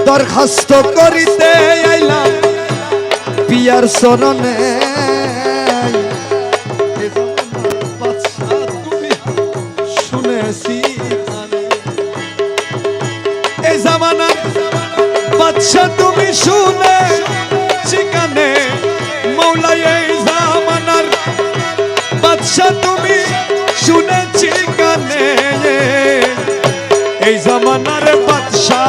দরখাস্ত করিতে আইলাম পিয়ার চরণে শুনেছি এই জামানার বাদশা তুমি শুনে চিকানে মৌলাই এই জামানার বাদশা তুমি শুনেছি কানে এই জামানার বাদশা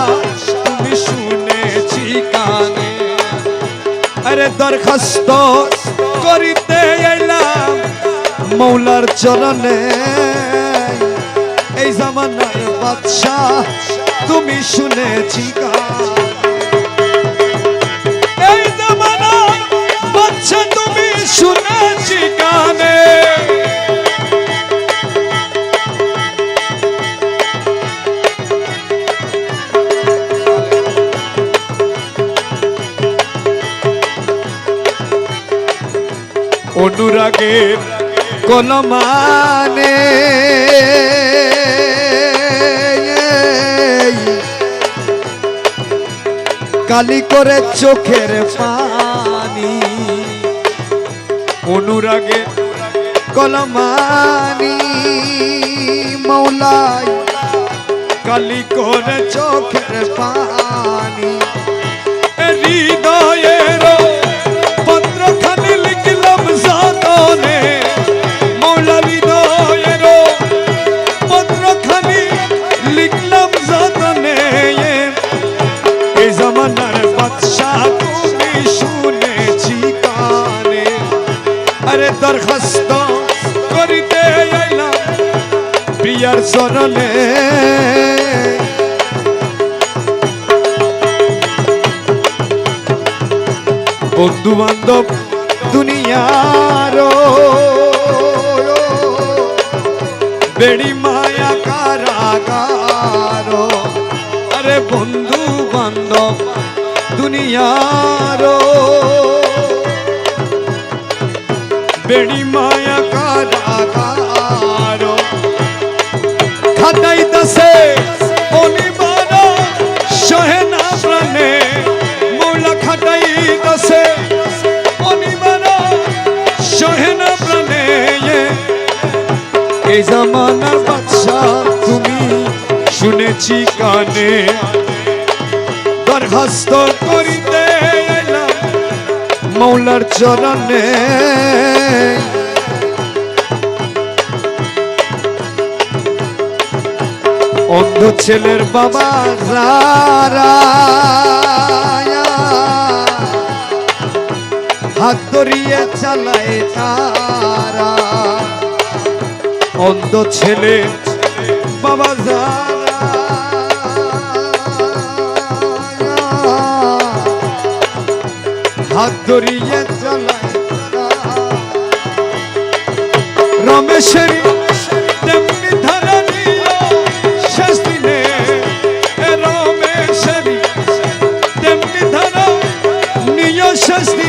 তুমি শুনেছি কানে আরে দরখাস্ত করিতে এলাম মৌলার চরণে এই জামানার বাদশা তুমি শুনেছি কানে এই জামানার বাদশা তুমি শুনেছি কানে অনুরাগের কলমানে কালি করে চোখের পানি অনুরাগের কলমানি মৌলাই কালি করে চোখের পানি হৃদয়ের পত্রখানি লিখলাম সাদনে মৌলা হৃদয়ের পত্রখানি লিখলাম সাদনে এই জামানার বাদশা তুমি শুনেছি কানে আরে দরখাস্ত করিতে আইলাম প্রিয়ার চরণে বন্ধু বান্ধব দুনিয়ার বেড়ি মায়া কারাগার আরে বন্ধু বান্ধব দুনিয়ার বেড়ি মায়া কারাগার খাটাই দাসে অনিবার সহে না প্রাণে মৌলা খাটাই দাসে অনিবার সহে না প্রাণে এই জামানার বাদশা তুমি শুনেছি কানে দরখাস্ত করিতে এলাম মৌলার চরণে অন্ধ ছেলের বাবা যারা হাত ধরিয়ে চালায় তারা অন্ধ ছেলে বাবা যারা হাত ধরিয়ে চালায় রমেশের তেমনি ধারণী শেষ দিনে রমেশের তেমনি ধারণী শেষ দিনে